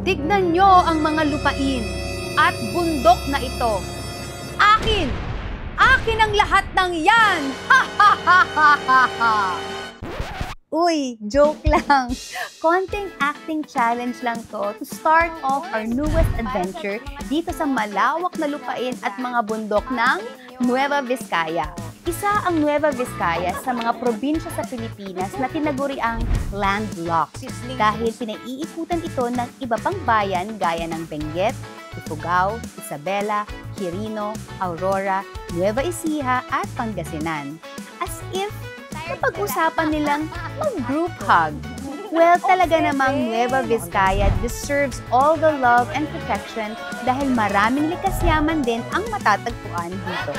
Tignan nyo ang mga lupain at bundok na ito. Akin! Akin ang lahat ng yan! Ha ha ha ha ha ha! Uy, joke lang. Konting acting challenge lang to start off our newest adventure dito sa malawak na lupain at mga bundok ng Nueva Vizcaya. Isa ang Nueva Vizcaya sa mga probinsya sa Pilipinas na tinaguriang landlocked dahil pinaiikutan ito ng iba pang bayan gaya ng Benguet, Ifugao, Isabela, Quirino, Aurora, Nueva Ecija at Pangasinan. As if napag-usapan nilang mag-group hug. Well, talaga namang Nueva Vizcaya deserves all the love and protection dahil maraming likas yaman din ang matatagpuan dito.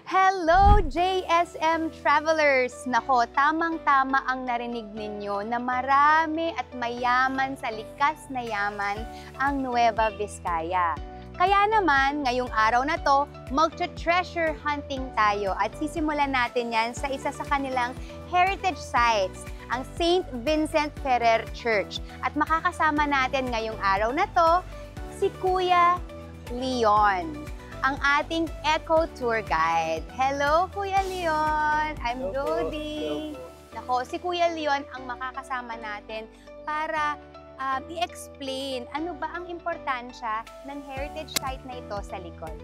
Hello, JSM Travelers! Nako, tamang-tama ang narinig ninyo na marami at mayaman sa likas na yaman ang Nueva Vizcaya. Kaya naman, ngayong araw na to, mag-treasure hunting tayo at sisimulan natin yan sa isa sa kanilang heritage sites, ang St. Vincent Ferrer Church. At makakasama natin ngayong araw na to, si Kuya Leon, ang ating eco tour guide. Hello, Kuya Leon! I'm Jody. Nako, si Kuya Leon ang makakasama natin para i-explain ano ba ang importansya ng heritage site na ito sa likod.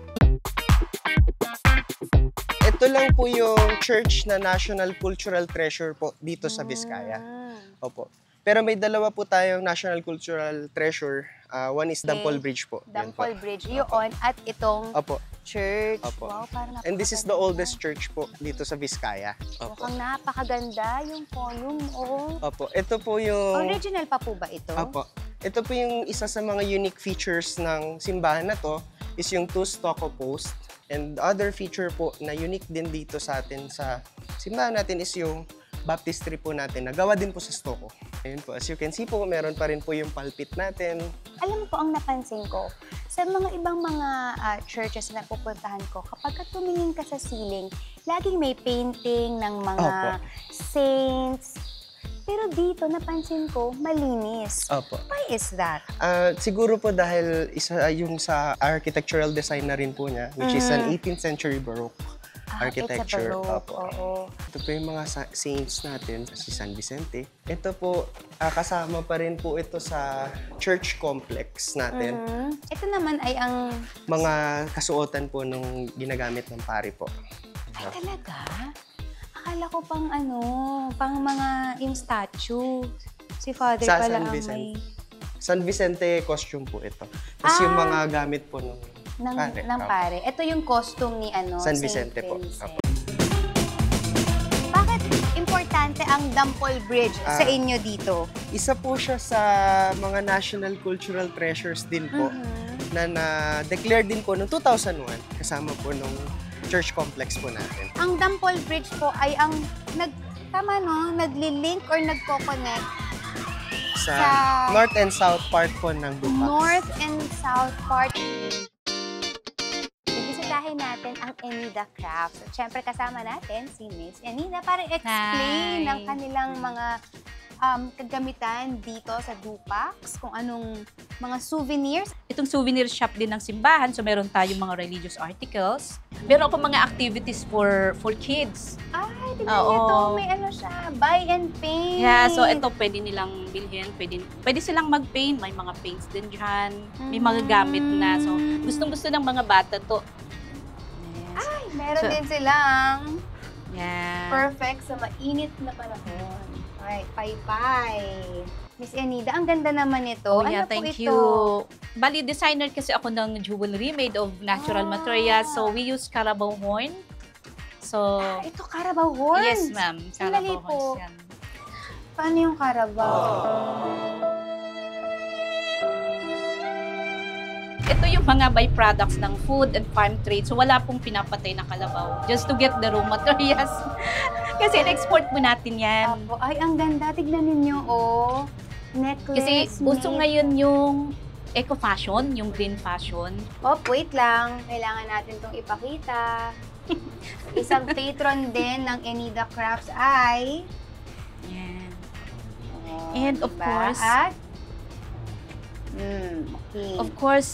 Ito lang po yung church na National Cultural Treasure po dito sa Vizcaya. Opo. Pero may dalawa po tayong National Cultural Treasure. One is Dampol Bridge po. Dampol Bridge, yun. At itong church. Opo. Wow, parang and this is the oldest church po dito sa Vizcaya. Mukhang napakaganda yung volume. Opo. Ito po yung... Original pa po ba ito? Opo. Ito po yung isa sa mga unique features ng simbahan na to is yung 2 stucco post. And other feature po na unique din dito sa atin sa simbahan natin is yung baptistry po natin. Nagawa din po sa stucco. Ayun po, as you can see po, meron pa rin po yung pulpit natin. Alam mo po, ang napansin ko, sa mga ibang mga churches na pupuntahan ko, kapag tumingin ka sa ceiling, laging may painting ng mga saints. Pero dito, napansin ko, malinis. Opo. Why is that? Siguro po dahil isa yung sa architectural design na rin po niya, which is an 18th century Baroque architecture. It's a Baroque, oo. Ito po yung mga saints natin, si San Vicente. Ito po, kasama pa rin po ito sa church complex natin. Ito naman ay ang... Mga kasuotan po nung ginagamit ng pari po. Ay, talaga? Akala ko pang pang mga yung statue. Si Father Sa pala San ang Vicente. may... San Vicente costume po ito. Tapos yung mga gamit po ng pare. Ito yung costume ni San Vicente po. Bakit importante ang Dampol Bridge sa inyo dito? Isa po siya sa mga National Cultural Treasures din po na na-declare din po noong 2001 kasama po nung church complex po natin. Ang Dampol Bridge po ay ang nagli-link or nagko-connect sa north and south part po ng Dupax. North and south part. Ibisitahin natin ang Enida Crafts. Siyempre kasama natin si Miss Enida para explain ang kanilang mga kagamitan dito sa Dupax, kung anong mga souvenirs. Itong souvenir shop din ng simbahan, so meron tayong mga religious articles. Meron ako mga activities for kids. Ay, tignan ito, may siya, buy and paint. Yeah, so ito pwede nilang bilhin, pwede silang mag-paint, may mga paints din dyan, may mga gamit na. So gustong-gusto ng mga bata to. Yes. Ay, meron din silang perfect sa mainit na panahon. Alright, pay-pay. Miss Enida, ang ganda naman ito. Thank you. Bali, designer kasi ako ng jewelry made of natural materials. So, we use Carabao horn. So, ito Carabao horns? Yes, ma'am. Carabao horns yan. Paano yung Carabao? Ito yung mga byproducts ng food and farm trade. So, wala pong pinapatay na kalabaw. Just to get the raw materials. Kasi in-export po natin yan. Ay, ang ganda. Tignan ninyo, necklace. Kasi uso ngayon yung eco-fashion, yung green fashion. Wait lang. Kailangan natin itong ipakita. Isang patron din ng Enida Crafts ay... Yan. Oh, And of diba? course, At... okay. Of course,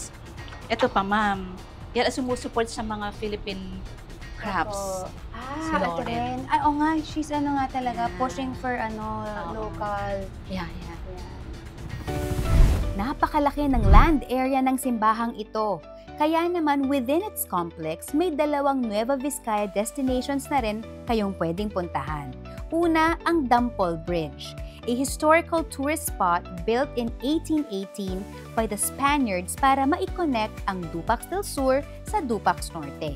ito pa, ma'am. Yan ang sumusupport sa mga Philippine crafts. Opo. Si Ate Lauren. Ren. Ay, oo nga, she's ano nga talaga, Yeah. pushing for Oo. local. Yeah. Napakalaki ng land area ng simbahang ito. Kaya naman within its complex, may dalawang Nueva Vizcaya destinations na rin kayong pwedeng puntahan. Una, ang Dampol Bridge, a historical tourist spot built in 1818 by the Spaniards para ma-connect ang Dupax del Sur sa Dupax Norte.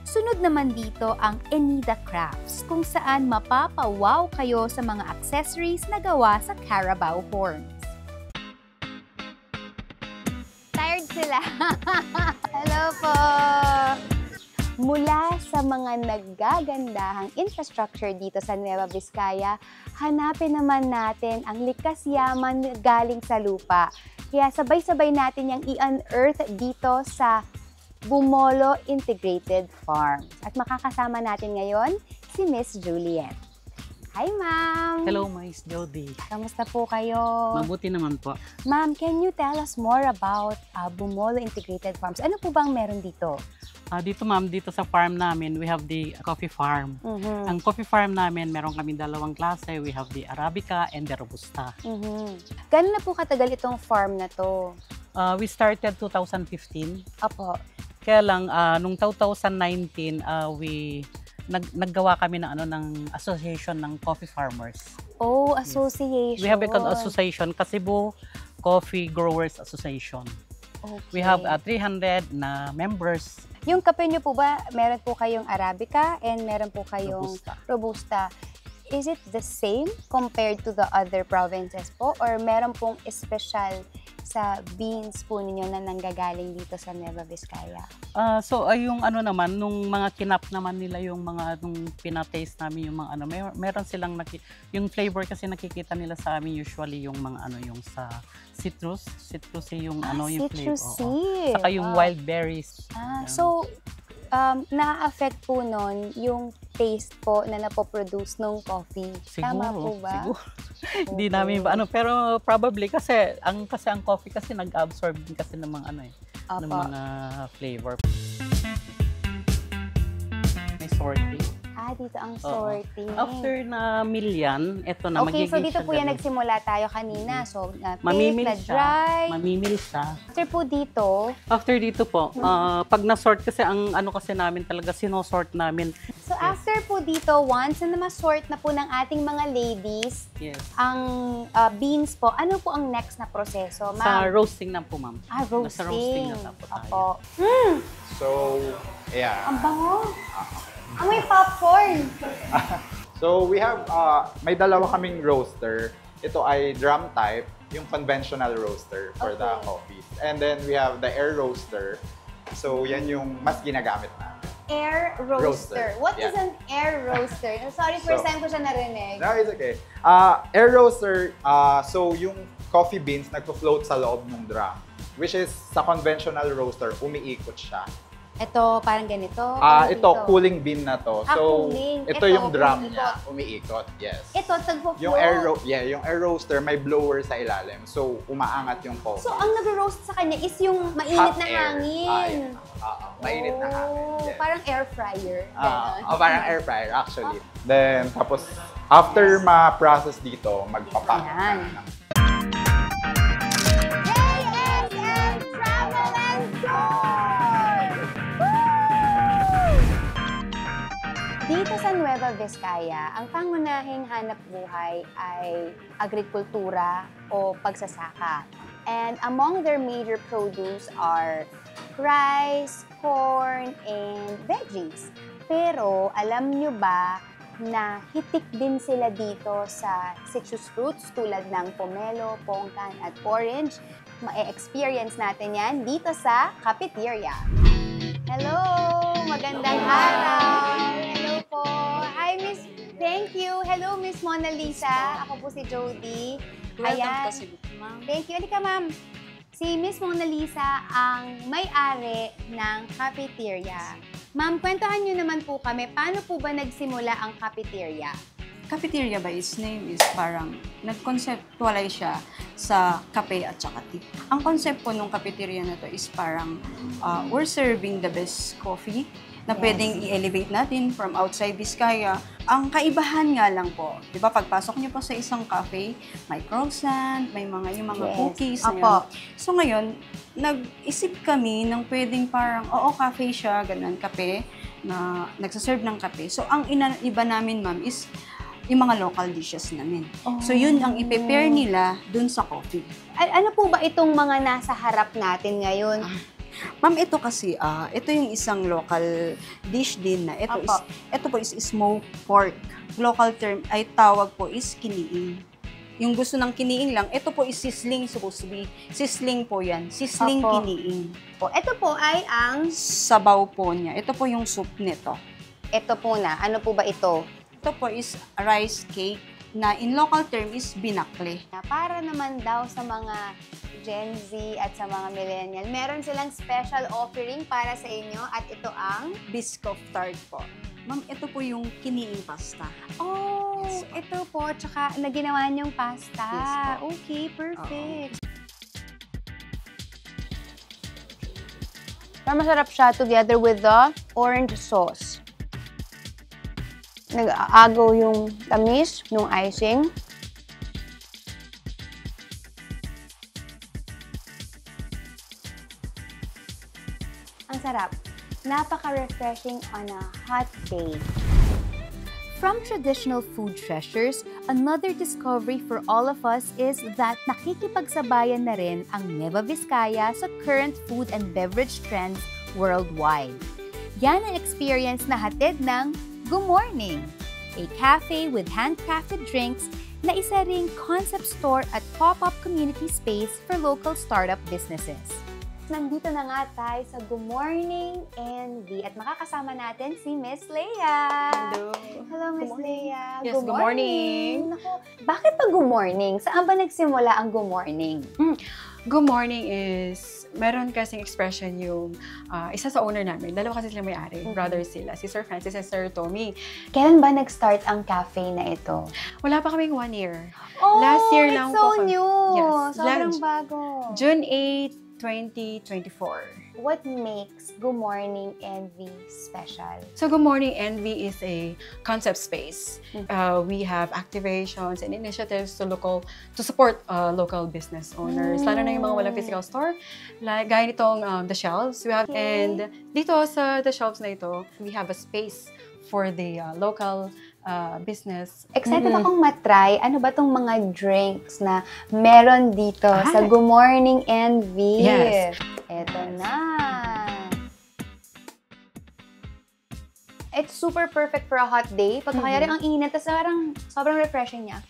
Sunod naman dito ang Enida Crafts, kung saan mapapawaw kayo sa mga accessories na gawa sa Carabao horns. Tired sila. Hello po! Mula sa mga naggagandahang infrastructure dito sa Nueva Vizcaya, hanapin naman natin ang likas yaman galing sa lupa. Kaya sabay-sabay natin yung i-unearth dito sa Bumolo Integrated Farms. At makakasama natin ngayon si Miss Juliet. Hi, ma'am! Hello, Miss Jody. Kamusta po kayo? Mabuti naman po. Ma'am, can you tell us more about Bumolo Integrated Farms? Ano po bang meron dito? Dito ma'am, dito sa farm namin, we have the coffee farm. Ang coffee farm namin, meron kami dalawang klase. We have the Arabica and the Robusta. Gano'n na po katagal itong farm na to? We started 2015. Apo. Kaya lang, nung 2019, naggawa kami ng association ng coffee farmers. Oh, association. We have an association, Cebu Coffee Growers Association. Okay. We have 300 na members. Yung kape nyo po ba, meron po kayong Arabica and meron po kayong Robusta. Is it the same compared to the other provinces po? Or meron pong special sa beans po ninyo na nanggagaling dito sa Nueva Vizcaya? So yung ano naman, nung mga kinap naman nila yung mga, nung pinataste namin yung mga ano, meron silang, yung flavor kasi nakikita nila sa amin usually yung mga ano, yung sa citrusy yung ano, yung flavor. Citrusy. Saka yung wild berries. So, na-affect po nun yung taste po na napoproduce ng coffee. Tama po ba? Siguro. Hindi namin ba ano, pero probably kasi ang coffee kasi nag-absorb din kasi ng mga ano ng mga flavor. May sorting. Dito ang sorting. After na million, ito na Okay, magiging so dito po yan ganun. nagsimula tayo kanina. So, na Mamimil na siya. dry. Mamimil siya. After po dito, After dito po, pag na-sort kasi, ang ano kasi namin talaga, sinosort namin. so after po dito, once na ma-sort na po ng ating mga ladies, Yes. ang beans po, ano po ang next na proseso, Sa ma'am? roasting na po, ma'am. Roasting. Nasa roasting na po tayo. Apo. So, yeah. Ang bango. May popcorn. So, we have, may dalawa kaming roaster. Ito ay drum type, yung conventional roaster for the Okay. coffees. And then we have the air roaster. So, yan yung mas ginagamit namin. Air roaster. Roaster. What is Yeah. an air roaster? Sorry, first So- time ko siya narinig. No, it's okay. Air roaster, so yung coffee beans nagpo-float sa loob ng drum. Which is, sa conventional roaster, umiikot siya. Ito, parang ganito. Ito, cooling bean na to. So, cooling. ito yung drum niya, umiikot. Yes. Ito, tagpo-float. Yung yung air roaster, may blower sa ilalim. So, umaangat yung coffee. So, ang nag-roast sa kanya is yung mainit Hot na air. hangin. Mainit na hangin. Yes. Parang air fryer. Ganon. Parang air fryer, actually. Then, tapos, after ma-process dito, magpapak. Ayan. JSN Travel and Tour! Dito sa Nueva Vizcaya, ang pangunahing hanap buhay ay agrikultura o pagsasaka. And among their major produce are rice, corn, and veggies. Pero alam nyo ba na hitik din sila dito sa citrus fruits tulad ng pomelo, pongkan, at orange? Ma-experience natin yan dito sa cafeteria. Hello! Magandang araw! Hello po! Hi, Miss... Thank you! Hello, Miss Mona Lisa. Ako po si Jody. Welcome kasi, ma'am. Thank you. Halika, ma'am. Si Miss Mona Lisa ang may-ari ng cafeteria. Ma'am, kwentuhan nyo naman po kami, paano po ba nagsimula ang cafeteria? Cafeteria by its name is parang nag-conceptualize siya sa kape at saka tea. Ang concept po ng cafeteria na to is parang we're serving the best coffee na pwedeng i-elevate natin from outside Vizcaya. Ang kaibahan nga lang po, di ba, pagpasok niyo po sa isang cafe, may croissant, may yung mga cookies. Apo. So ngayon, nag-isip kami ng pwedeng parang, cafe siya, ganun, kape, na nagsaserve ng kape. So ang iba namin, ma'am, is yung mga local dishes namin. So yun ang i-prepare nila dun sa coffee. Ano po ba itong mga nasa harap natin ngayon? Ma'am, ito kasi, ito yung isang local dish din na ito po is smoked pork. Local term ay tawag po is kiniing. Yung gusto ng kiniing lang, ito po is sizzling, supposed to be. Sizzling po yan. Sizzling kiniing. Ito po ay ang... Sabaw po niya. Ito po yung soup nito. Ito po na. Ano po ba ito? Ito po is rice cake na in local term is binakle. Para naman daw sa mga Gen Z at sa mga millennial, meron silang special offering para sa inyo at ito ang... Biscoff tart po. Ma'am, ito po yung kiniing pasta. Oh, Yes, ito po. Tsaka na ginawa niyong pasta. Yes po. Okay, perfect. Pero masarap siya together with the orange sauce. Nag-aagaw yung tamis, yung icing. Ang sarap. Napaka-refreshing on a hot day. From traditional food treasures, another discovery for all of us is that nakikipagsabayan na rin ang Nueva Vizcaya sa current food and beverage trends worldwide. Yan ang experience na hatid ng Good Morning, a cafe with handcrafted drinks na isa ring concept store at pop-up community space for local startup businesses. Nandito na nga tayo sa Good Morning NV at makakasama natin si Miss Leia. Hello. Hello, Miss Leia. Yes, good morning. Naku, bakit pa Good Morning? Saan ba nagsimula ang Good Morning? Good morning is, meron kasing expression yung isa sa owner namin. Dalawa kasi sila may-ari, brothers sila. Si Sir Francis and Sir Tommy. Kailan ba nag-start ang cafe na ito? Wala pa kaming 1 year. Oh, Last year it's lang so po kami. new. Yes, Sobrang last- bago. June 8, 2024. What makes Good Morning NV special? So Good Morning Envy is a concept space. We have activations and initiatives to support local business owners. Lalo na yung mga walang physical store. Like, gaya nitong The Shelves. And dito sa The Shelves na ito, we have a space for the local business. Excited akong matry. Ano ba tong mga drinks na meron dito sa Good Morning NV? Yes. Eto na. It's super perfect for a hot day. Pagkakayari ang init, tapos sobrang refreshing niya.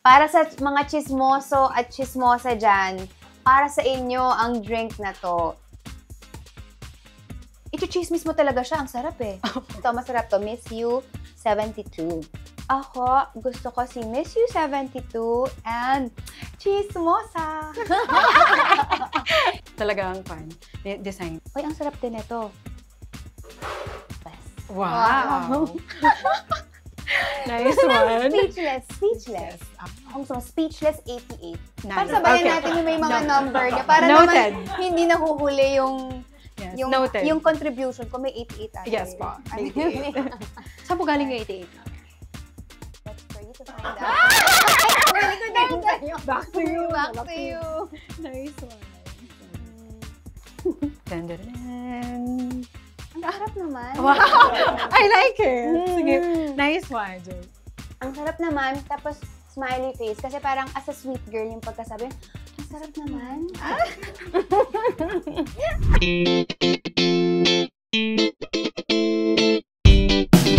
Para sa mga chismoso at chismosa dyan, para sa inyo ang drink na to. Ito-chismis mo talaga siya. Ang sarap eh. Ito, masarap to. Miss You 72. Ako, gusto ko si Miss You 72 and chismosa. Talagang fun. Design. Uy, ang sarap din ito. Wow! Nice one. Speechless. Ang gusto mo, Speechless 88. Nice. Para sabayan Okay. natin yung may mga number niya. Para Noted. naman hindi nahuhuli yung Yes, yung, noted. yung contribution ko. May 88 tayo. Yes po. Ano 88. yun? Saan po galing yung 88? That's for you to find out. Back to you. Back to you. Nice one. Dun, dun, dun. Ang sarap naman. Wow! I like it! Sige, nice one, Jo. Ang sarap naman, tapos smiley face. Kasi parang as a sweet girl yung pagkasabi, ang sarap naman.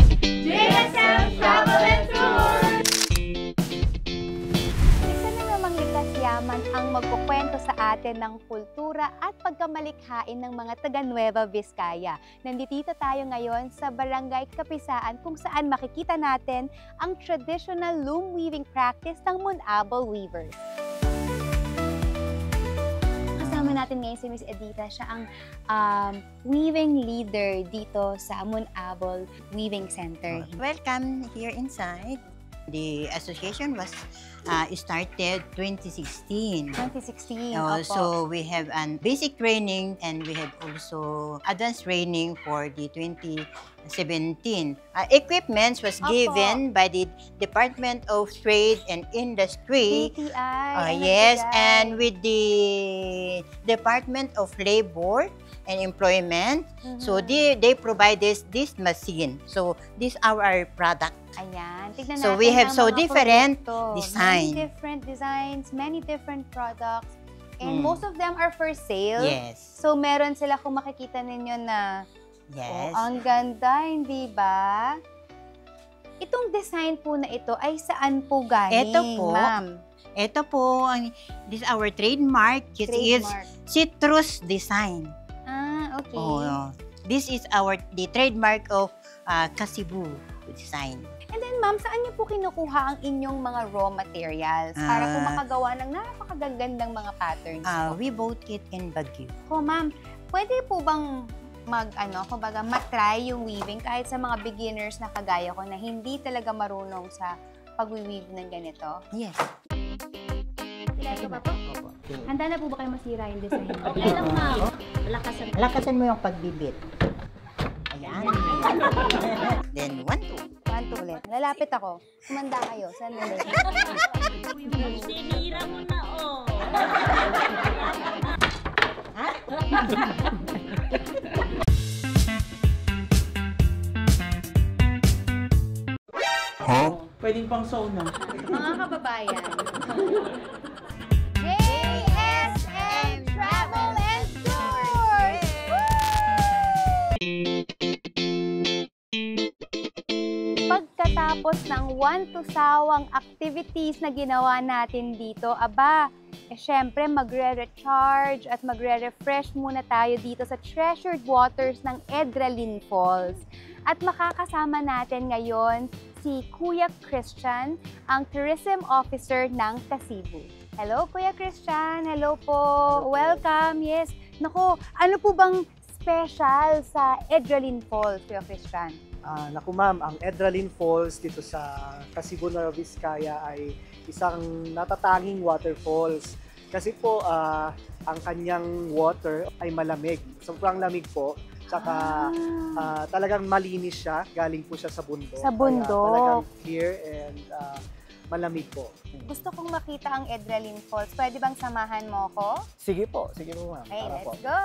JSM Travel and Tours! Isa na namang likas yaman ang magkukwento sa atin ng kultura at pagkamalikhain ng mga taga Nueva Vizcaya. Nandito tayo ngayon sa Barangay Kapisaan kung saan makikita natin ang traditional loom weaving practice ng Munabal Weavers. Kasama natin ngayon si Miss Edita. Siya ang weaving leader dito sa Munabol Weaving Center. Welcome here inside. The association was started 2016. 2016, So we have an basic training and we have also advanced training for the 2017. Equipments was given by the Department of Trade and Industry. DTI. Yes, and with the Department of Labor and Employment. So they provide this machine. So this our product. Ayan. Tignan So natin we have ang so mga different produkto. design. Many different designs, many different products. And Mm. most of them are for sale. Yes. So meron sila kung makikita ninyo na Yes. ang ganda, hindi ba? Itong design po na ito ay saan po galing, Ito po, ma'am? Ito po, this is our trademark. It is Trademark. citrus design. Okay. Oh, this is the trademark of Kasibu design. And then, ma'am, saan niyo po kinukuha ang inyong mga raw materials para po Ah. makagawa ng napakagagandang mga patterns po? We bought it in Baguio. Ko, ma'am, pwede po bang kumbaga, matry yung weaving kahit sa mga beginners na kagaya ko na hindi talaga marunong sa pag-weave ng ganito? Yes. Diretso pa po? Handa na po ba kayo masira yung design? Okay lang, ma'am. Lakasan mo yung pagbibit. Ayan. Then, 1, 2. 1, 2 ulit. Lalapit ako. Kumanda kayo. Sandali. Sinira mo na, oh. Pwedeng pang sauna. Mga kababayan. JSM Travel and Tours! Pagkatapos ng one-to-sawang activities na ginawa natin dito, syempre magre-recharge at magre-refresh muna tayo dito sa treasured waters ng Edralin Falls. At makakasama natin ngayon si Kuya Christian, ang Tourism Officer ng Kasibu. Hello, Kuya Christian. Hello po. Welcome. Yes. Naku, ano po bang special sa Edralin Falls, Kuya Christian? Naku ma'am, ang Edralin Falls dito sa Kasibu, Nueva Vizcaya ay isang natatanging waterfalls. Kasi po, ang kanyang water ay malamig. Sobrang lamig po. Tsaka talagang malinis siya. Galing po siya sa bundok. Sa bundok. Kaya talagang clear and malamig po. Gusto kong makita ang Edralin Falls. Pwede bang samahan mo ko? Sige po ma'am. Okay, Tara let's po. go!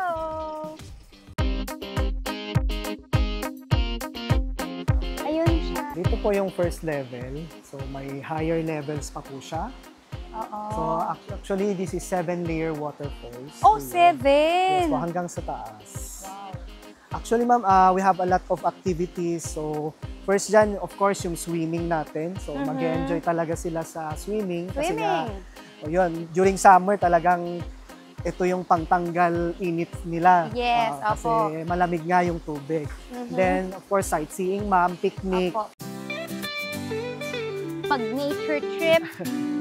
Ayun siya. Dito po yung first level. So may higher levels pa po siya. Oo. So actually, this is 7-layer waterfalls. Oh, Yes 7! po, hanggang sa taas. Wow. Actually, ma'am, we have a lot of activities. So, first dyan, of course, yung swimming natin. So, mag-enjoy talaga sila sa swimming. Kasi nga, yun, during summer, talagang ito yung pangtanggal init nila. Yes, opo. Kasi malamig nga yung tubig. Then, of course, sightseeing, ma'am, picnic. Opo. Pag nature trip,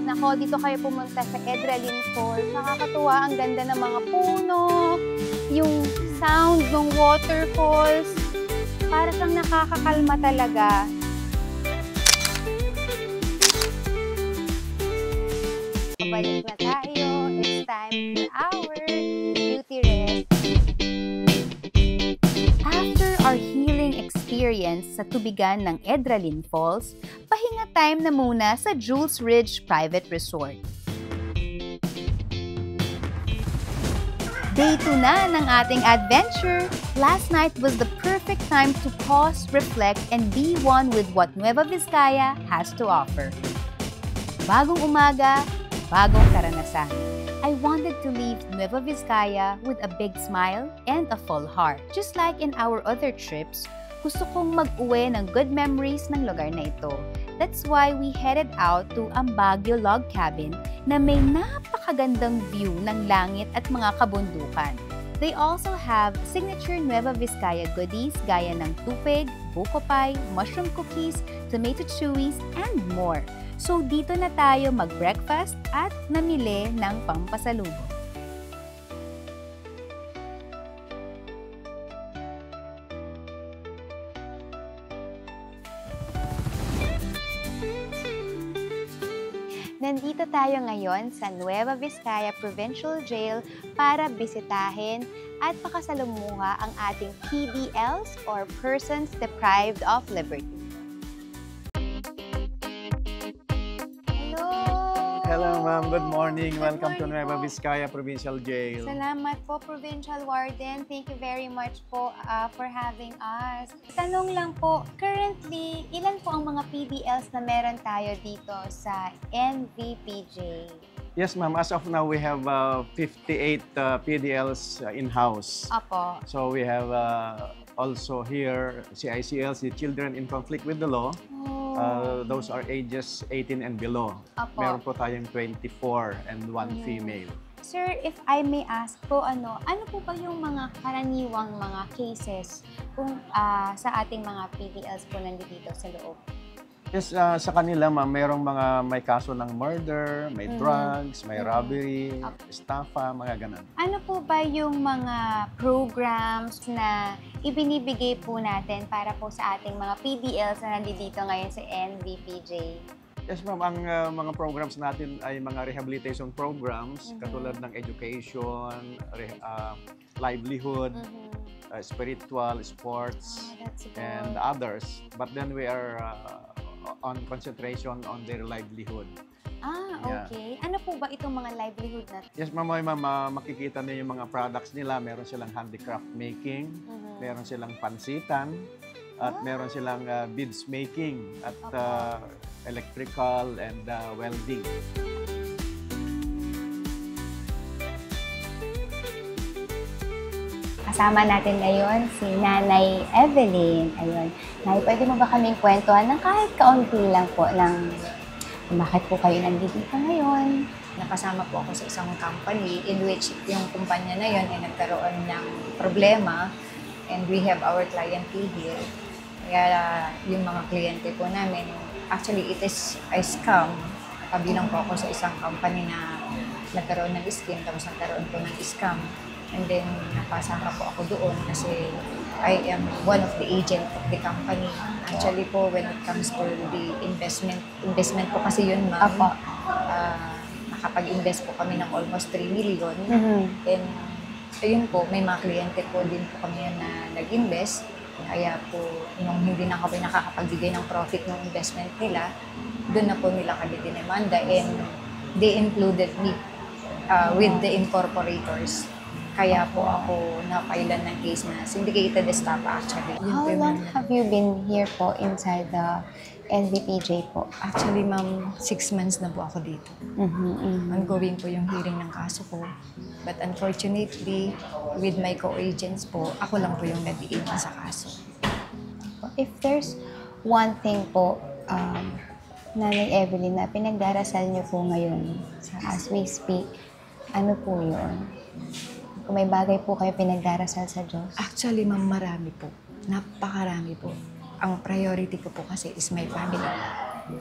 nako, dito kayo pumunta sa Edralin Falls. Nakakatuwa, ang ganda ng mga puno, yung sound ng waterfalls. Para siyang nakakakalma talaga. Pabalik na tayo. It's time for our beauty rest. After our healing experience sa tubigan ng Edralin Falls, pahinga time na muna sa Jules Ridge Private Resort. Day 2 na ng ating adventure. Last night was the perfect time to pause, reflect, and be one with what Nueva Vizcaya has to offer. Bagong umaga, bagong karanasan. I wanted to leave Nueva Vizcaya with a big smile and a full heart. Just like in our other trips, gusto kong mag-uwi ng good memories ng lugar na ito. That's why we headed out to Baguio Log Cabin na may napakagandang view ng langit at mga kabundukan. They also have signature Nueva Vizcaya goodies gaya ng tupig, buko pie, mushroom cookies, tomato chewies, and more. So dito na tayo mag-breakfast at namili ng pampasalubong. Nandito tayo ngayon sa Nueva Vizcaya Provincial Jail para bisitahin at pakasalumuha ang ating PDLs or Persons Deprived of Liberty. Hello ma'am, good morning. Welcome to Nueva Vizcaya Provincial Jail. Salamat po, Provincial Warden. Thank you very much po for having us. Tanong lang po, currently, ilan po ang mga PDLs na meron tayo dito sa NVPJ? Yes ma'am, as of now we have 58 PDLs in-house. Apo. So we have also here CICLs, the Children in Conflict with the Law. Those are ages 18 and below. Apo. Meron po tayong 24 and 1 female. Sir, if I may ask po, ano po ba yung mga karaniwang mga cases kung sa ating mga PDLs po nandito sa loob? Yes, sa kanila ma'am, merong mga may kaso ng murder, may drugs, may robbery, estafa, mga ganun. Ano po ba yung mga programs na ibinibigay po natin para po sa ating mga PDLs na nandito ngayon sa NVPJ? Yes ma'am, ang mga programs natin ay mga rehabilitation programs katulad ng education, livelihood, spiritual, sports, and others. But then we are on concentration on their livelihood. Okay. Ano po ba itong mga livelihood na? Yes ma'am, makikita niyo yung mga products nila. Meron silang handicraft making, meron silang pansitan, at meron silang beads making at electrical and welding. Kasama natin ngayon si Nanay Evelyn. Ayun. Nay, pwede mo ba kaming kwentuhan ng kahit kaunti lang po ng bakit po kayo nandito ngayon? Napasama po ako sa isang company in which yung kumpanya na yun ay nagkaroon ng problema and we have our clientele here. Kaya yung mga kliyente po namin, actually it is a scam. Kabilang po ako sa isang company na nagkaroon ng scheme tapos nagkaroon po ng scam. And then, napasama po ako doon kasi I am one of the agent of the company. Actually po, when it comes to the investment po kasi yun, ma'am. Nakapag-invest po kami ng almost 3 million. And ayun po, may mga kliyente po din po kami na nag-invest. Kaya po, nung hindi na kami nakakapagbigay ng profit ng investment nila, doon na po nila kami dinemanda and they included me with the incorporators. Kaya po ako napailan ng case na syndicated estafa actually. How long have you been here po inside the NVPJ po? Actually, ma'am, 6 months na po ako dito. Ongoing po yung hearing ng kaso ko. But unfortunately, with my co-agents po, ako lang po yung nag-iin sa kaso. If there's one thing po, Nanay Evelyn, na pinagdarasal niyo po ngayon as we speak, ano po yun? Kung may bagay po kayo pinagdarasal sa Diyos? Actually, ma'am, marami po. Napakarami po. Ang priority ko po kasi is my family.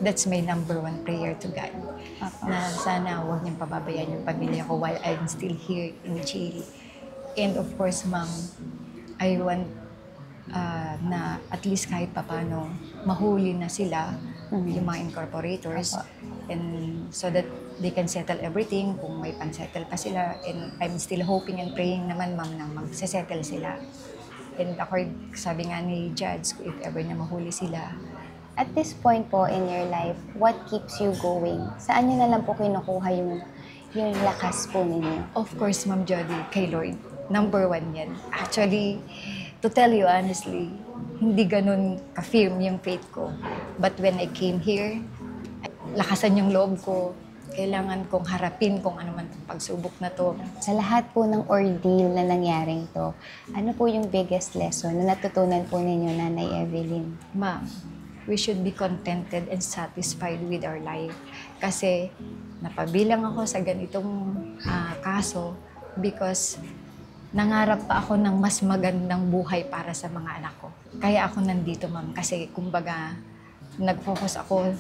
That's my number 1 prayer to God. Na sana huwag niyong pababayaan yung pamilya ko while I'm still here in jail. And of course, ma'am, I want na at least kahit papano mahuli na sila, yung mga incorporators, and so that they can settle everything kung may pan-settle pa sila. And I'm still hoping and praying naman, ma'am, na mag-settle sila. And sabi nga ni Judge, if ever na mahuli sila. At this point po in your life, what keeps you going? Saan niyo na lang po kinukuha yung lakas po ninyo? Of course, Ma'am Jody, kay Lord. Number 1 yan. Actually, to tell you honestly, hindi ganun ka-firm yung faith ko. But when I came here, lakasan yung loob ko. Kailangan kong harapin kung ano man itong pagsubok na to. Sa lahat po ng ordeal na nangyaring to, ano po yung biggest lesson na natutunan po ninyo, Nanay Evelyn? Ma'am, we should be contented and satisfied with our life. Kasi napabilang ako sa ganitong kaso because nangarap pa ako ng mas magandang buhay para sa mga anak ko. Kaya ako nandito, ma'am, kasi kumbaga nag-focus ako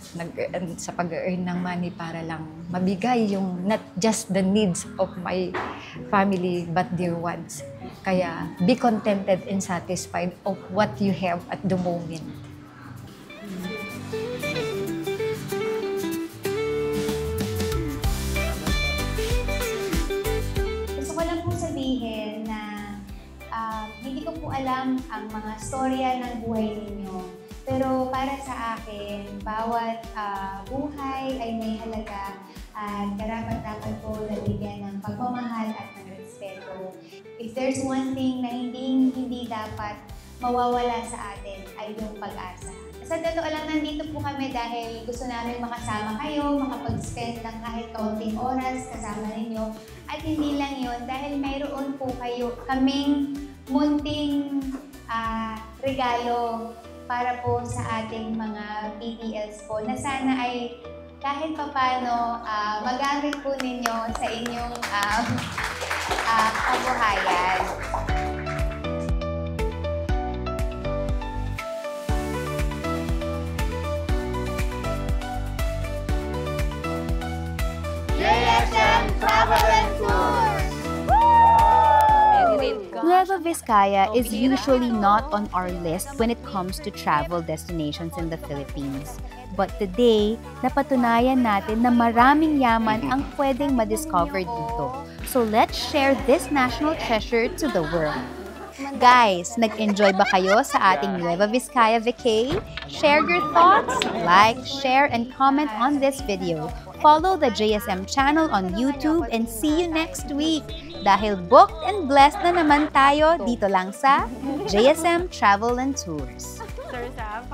sa pag-earn ng money para lang mabigay yung not just the needs of my family but their wants. Kaya be contented and satisfied of what you have at the moment. storya ng buhay ninyo. Pero para sa akin, bawat buhay ay may halaga at karapat-dapat po nabigyan ng pagmamahal at ng respeto. If there's one thing na hindi dapat mawawala sa atin ay yung pag-asa. Sa totoo lang, nandito po kami dahil gusto namin makasama kayo, makapag-spend ng kahit kaunting oras kasama ninyo. At hindi lang yun, dahil mayroon po kaming munting regalo para po sa ating mga PTLs po na sana ay kahit papano magamit po ninyo sa inyong kabuhayan. JSM Travel and Tours! Nueva Vizcaya is usually not on our list when it comes to travel destinations in the Philippines. But today, napatunayan natin na maraming yaman ang pwedeng madiscover dito. So let's share this national treasure to the world. Guys, nag-enjoy ba kayo sa ating Nueva Vizcaya vacay? Share your thoughts, like, share, and comment on this video. Follow the JSM channel on YouTube and see you next week. Dahil booked and blessed na naman tayo dito lang sa JSM Travel and Tours. Sir Sam,